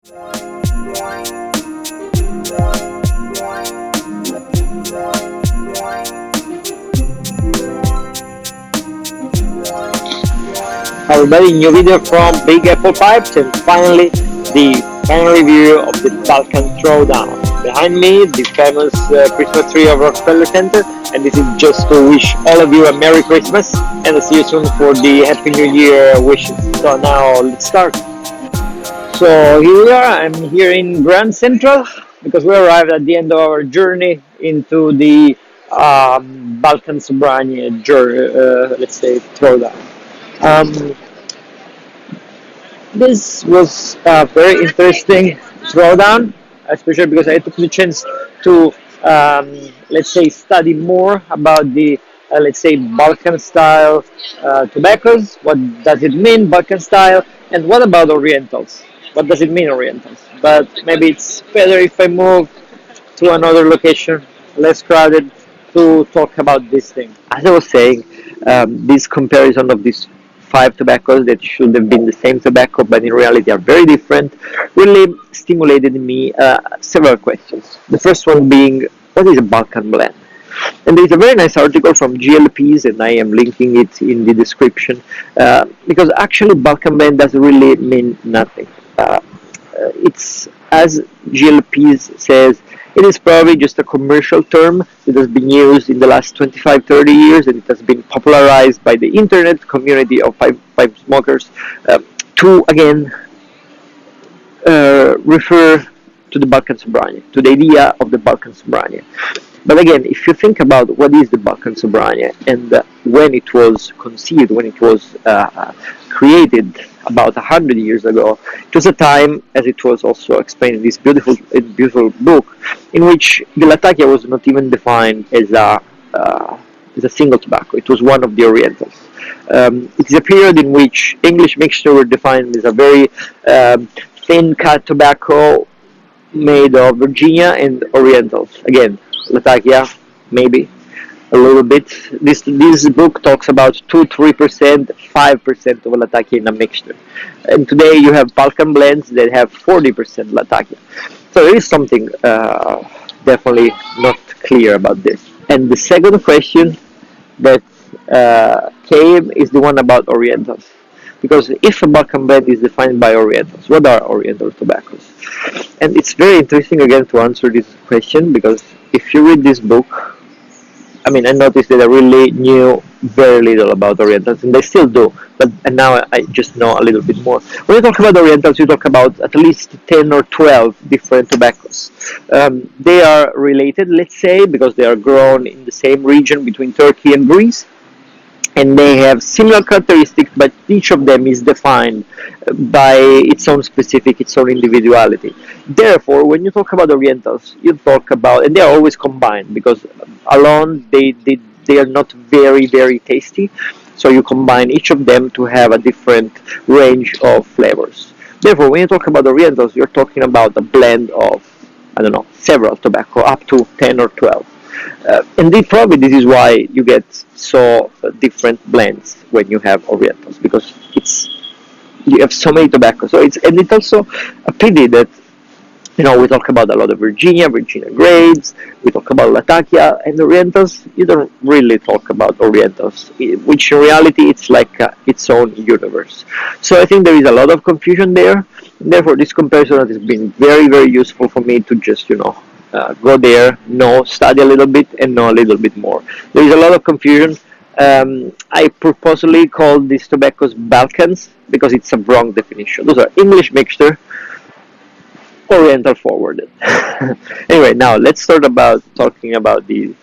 Hi everybody, new video from Big Apple Pipes, and finally the final review of the Balkan Throwdown. Behind me, the famous Christmas tree of Rockefeller Center, and this is just to wish all of you a Merry Christmas, and I'll see you soon for the Happy New Year wishes. So now let's start. So here we are, I'm here in Grand Central, because we arrived at the end of our journey into the Balkan sobranie let's say, throwdown. Um, this was a very interesting throwdown, especially because I took the chance to, let's say, study more about the, let's say, Balkan style tobaccos. What does it mean, Balkan style, and what about Orientals? What does it mean, Orientals? But maybe it's better if I move to another location, less crowded, to talk about this thing. As I was saying, this comparison of these five tobaccos that should have been the same tobacco, but in reality are very different, really stimulated in me several questions. The first one being, what is a Balkan blend? And there is a very nice article from G L Pease I, and I am linking it in the description, because actually Balkan blend doesn't really mean nothing. It's, as G L Pease says, it is probably just a commercial term that has been used in the last 25-30 years, and it has been popularized by the internet community of pipe smokers to, again, refer to the Balkan sobranie, to the idea of the Balkan sobranie. But again, if you think about what is the Balkan sobranie and when it was conceived, when it was created about 100 years ago, it was a time, as it was also explained in this beautiful book, in which the Latakia was not even defined as a single tobacco. It was one of the Orientals. It is a period in which English mixture were defined as a very thin cut tobacco made of Virginia and Orientals. Again, Latakia, maybe a little bit. This book talks about 2-3%, 5% of Latakia in a mixture. And today you have Balkan blends that have 40% Latakia. So there is something definitely not clear about this. And the second question that came is the one about Orientals. Because if a Balkan blend is defined by Orientals, what are Oriental tobaccos? And it's very interesting again to answer this question, because if you read this book, I mean, I noticed that I really knew very little about Orientals, and I still do, but and now I just know a little bit more. When you talk about Orientals, you talk about at least 10 or 12 different tobaccos. They are related, let's say, because they are grown in the same region between Turkey and Greece, and they have similar characteristics, but each of them is defined by its own specific, its own individuality. Therefore, when you talk about Orientals, you talk about, and they are always combined, because alone they are not very tasty, so you combine each of them to have a different range of flavors. Therefore, when you talk about Orientals, you're talking about a blend of, I don't know, several tobacco, up to 10 or 12. And probably this is why you get so different blends when you have Orientals, because you have so many tobaccos. So it's also a pity that, you know, we talk about a lot of Virginia grades, we talk about Latakia, and Orientals, you don't really talk about Orientals, which in reality it's like its own universe. So I think there is a lot of confusion there, and therefore this comparison has been very useful for me to just, go there, study a little bit, and know a little bit more. There is a lot of confusion. I purposely call these tobaccos Balkans because it's a wrong definition. Those are English mixture, Oriental forwarded. Anyway, now let's start about talking about the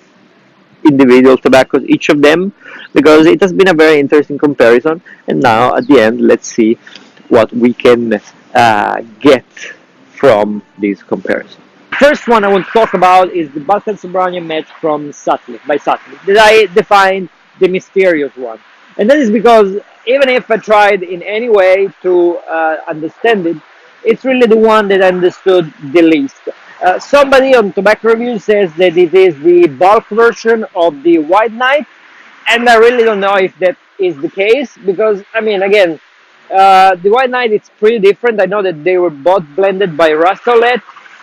individual tobaccos, each of them, because it has been a very interesting comparison. And now at the end, let's see what we can get from this comparison. First one I want to talk about is the Balkan sobranie match from by Sutcliffe, that I define the mysterious one. And that is because even if I tried in any way to understand it, it's really the one that I understood the least. Somebody on Tobacco Review says that it is the bulk version of the White Knight, and I really don't know if that is the case, because, I mean, again, The White Knight, it's pretty different. I know that they were both blended by Rastolet,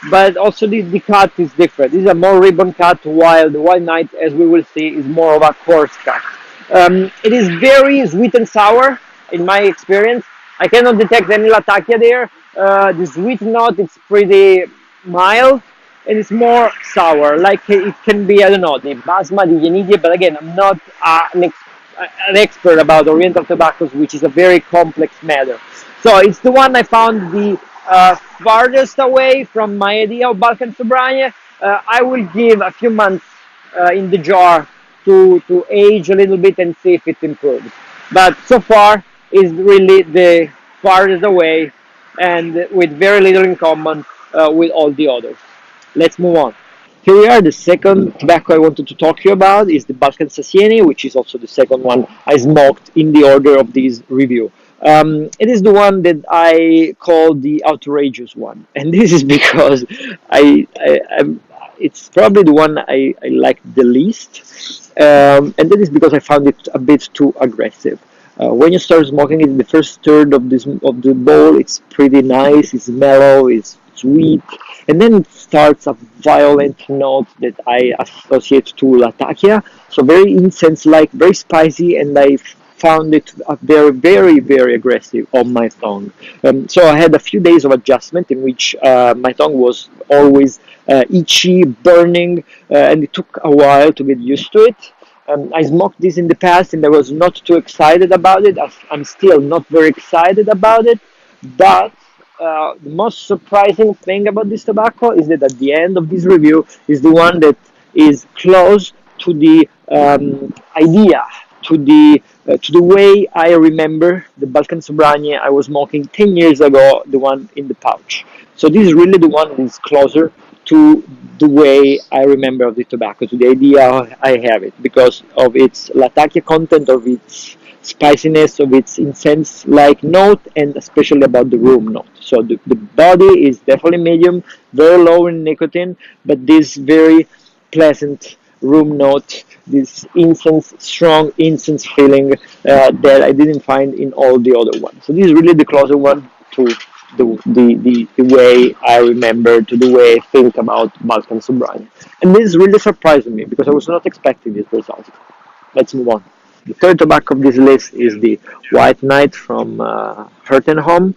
but also the cut is different. This is a more ribbon cut, while the White Knight, as we will see, is more of a coarse cut. It is very sweet and sour, in my experience. I cannot detect any Latakia there. The sweet note is pretty mild, and it's more sour. Like it can be, I don't know, the Basma, the Yenidia, but again, I'm not an expert about Oriental tobaccos, which is a very complex matter. So it's the one I found the farthest away from my idea of Balkan Sobranie. I will give a few months in the jar to age a little bit and see if it improves. But so far, is really the farthest away and with very little in common with all the others. Let's move on. Here we are. The second tobacco I wanted to talk to you about is the Balkan Sassieni, which is also the second one I smoked in the order of this review. It is the one that I call the outrageous one, and this is because it's probably the one I like the least, and that is because I found it a bit too aggressive. When you start smoking it, the first third of the bowl, it's pretty nice, it's mellow, it's sweet, and then it starts a violent note that I associate to Latakia. So very incense-like, very spicy, and I found it very, very, very aggressive on my tongue. So I had a few days of adjustment in which my tongue was always itchy, burning, and it took a while to get used to it. I smoked this in the past and I was not too excited about it. I'm still not very excited about it, but the most surprising thing about this tobacco is that at the end of this review is the one that is close to the idea, to the way I remember the Balkan Sobranie I was smoking 10 years ago, the one in the pouch. So this is really the one that is closer to the way I remember of the tobacco, to the idea I have it, because of its Latakia content, of its spiciness, of its incense-like note, and especially about the room note. So the body is definitely medium, very low in nicotine, but this very pleasant room note, this incense, strong incense feeling that I didn't find in all the other ones. So this is really the closer one to the way I remember, to the way I think about Balkan Sobranie. And this really surprised me because I was not expecting this result. Let's move on. The third tobacco of this list is the White Knight from Hertenholm,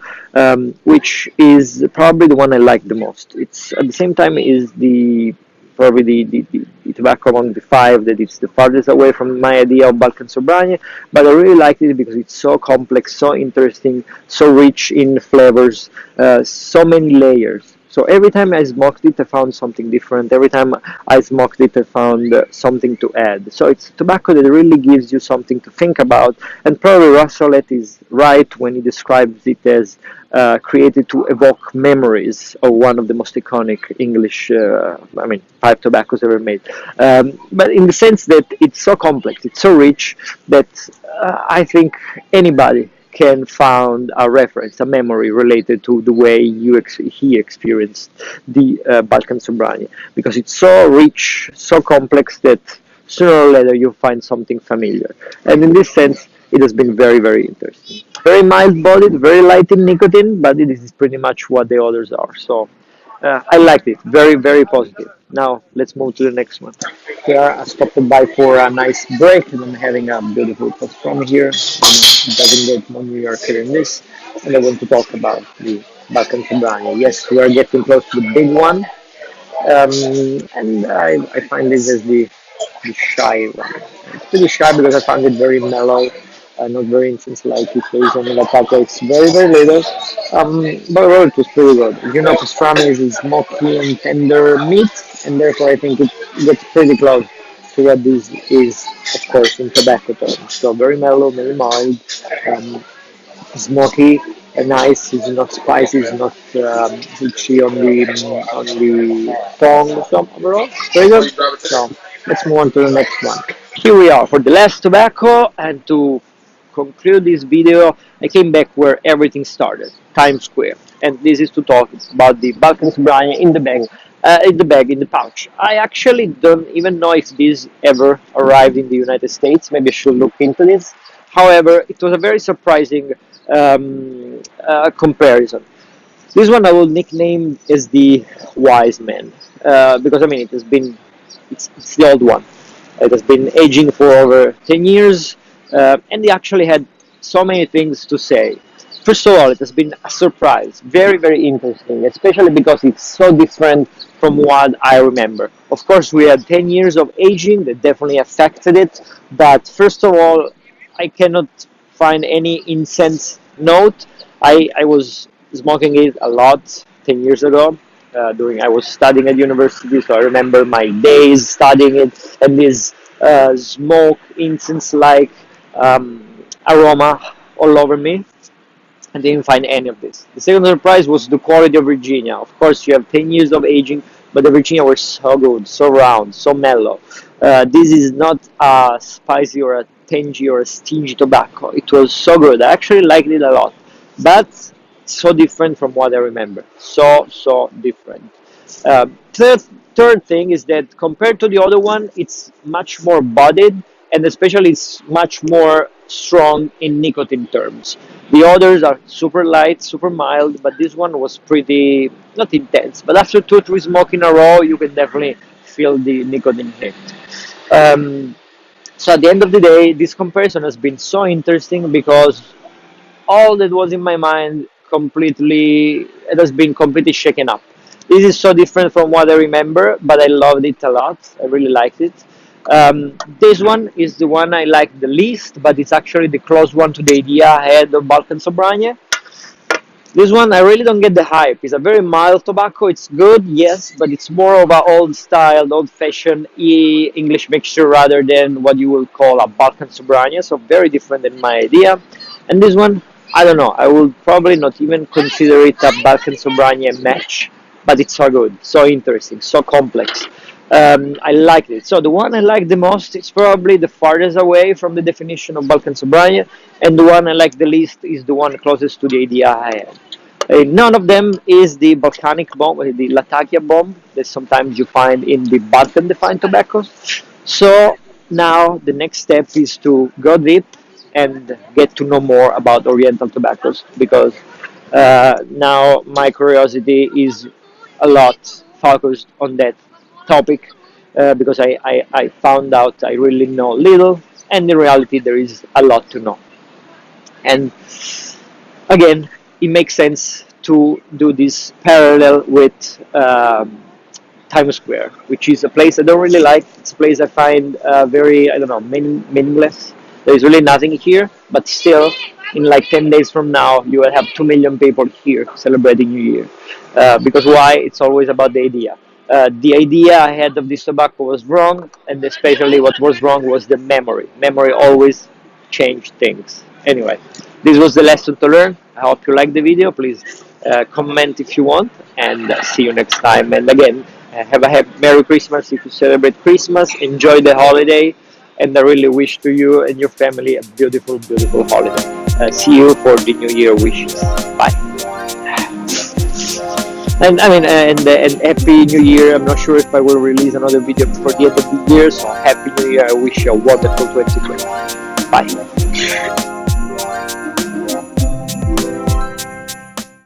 which is probably the one I like the most. It's at the same time is the probably the tobacco among the five that it's the farthest away from my idea of Balkan Sobranie, but I really like it because it's so complex, so interesting, so rich in flavors, so many layers. So every time I smoked it, I found something different. Every time I smoked it, I found something to add. So it's tobacco that really gives you something to think about. And probably Rassolet is right when he describes it as created to evoke memories of one of the most iconic English, pipe tobaccos ever made. But in the sense that it's so complex, it's so rich that I think anybody can find a reference, a memory related to the way he experienced the Balkan Sobranie, because it's so rich, so complex that sooner or later you'll find something familiar. And in this sense, it has been very, very interesting. Very mild-bodied, very light in nicotine, but it is pretty much what the others are. So I liked it. Very, very positive. Now let's move to the next one. Here I stopped by for a nice break, and I'm having a beautiful post from here. It doesn't get more New Yorker than this, and I want to talk about the Balkan Sobranie. Yes, we are getting close to the big one, and I find this as the shy one. It's pretty shy because I found it very mellow, not very intense like it is on the Latakia. It's very, very little, but overall it was pretty good. You know, pastrami is a smoky and tender meat, and therefore I think it gets pretty close to what this is, of course, in tobacco terms. So very mellow, very mild, um, smoky, and nice. It's not spicy. It's not itchy on the tongue. So overall, very good. So let's move on to the next one. Here we are for the last tobacco, and to conclude this video, I came back where everything started, Times Square, and this is to talk about the Balkan Sobranie in the pouch. I actually don't even know if this ever arrived in the United States. Maybe I should look into this. However, it was a very surprising comparison. This one I will nickname as the wise man, because I mean it's the old one. It has been aging for over 10 years, and they actually had so many things to say. First of all, it has been a surprise, very, very interesting, especially because it's so different from what I remember. Of course, we had 10 years of aging that definitely affected it, but first of all, I cannot find any incense note. I was smoking it a lot 10 years ago. During I was studying at university, so I remember my days studying it, and this smoke incense-like aroma all over me. I didn't find any of this. The second surprise was the quality of Virginia. Of course, you have 10 years of aging, but the Virginia were so good, so round, so mellow. This is not a spicy or a tangy or a stingy tobacco. It was so good. I actually liked it a lot, but so different from what I remember. So different. Third thing is that compared to the other one, it's much more bodied, and especially it's much more strong in nicotine terms. The others are super light, super mild, but this one was pretty not intense. But after 2 or 3 smoke in a row, you can definitely feel the nicotine hit. Um, so at the end of the day, this comparison has been so interesting because all that was in my mind completely it has been completely shaken up. This is so different from what I remember, but I loved it a lot. I really liked it. This one is the one I like the least, but it's actually the close one to the idea I had of Balkan Sobranie. This one I really don't get the hype. It's a very mild tobacco. It's good, yes, but it's more of a old style, old fashioned English mixture rather than what you will call a Balkan Sobranie. So very different than my idea. And this one, I don't know. I would probably not even consider it a Balkan Sobranie match, but it's so good, so interesting, so complex. I liked it. So the one I like the most is probably the farthest away from the definition of Balkan Sobranie, and the one I like the least is the one closest to the idea I had. None of them is the volcanic bomb, the Latakia bomb that sometimes you find in the Balkan defined tobaccos. So now the next step is to go deep and get to know more about Oriental tobaccos because now my curiosity is a lot focused on that topic because I found out I really know little, and in reality there is a lot to know. And again, it makes sense to do this parallel with Times Square, which is a place I don't really like. It's a place I find very, I don't know, meaningless. There is really nothing here, but still, in like 10 days from now, you will have 2 million people here celebrating New Year. Because why? It's always about the idea I had of this tobacco was wrong, and especially what was wrong was the memory. Memory always changed things. Anyway, this was the lesson to learn. I hope you liked the video. Please comment if you want, and see you next time. And again, have a Merry Christmas if you celebrate Christmas. Enjoy the holiday, and I really wish to you and your family a beautiful, beautiful holiday. See you for the New Year wishes. Bye. And I mean, and happy New Year. I'm not sure if I will release another video before the end of the year. So happy New Year. I wish you a wonderful 2020. Bye.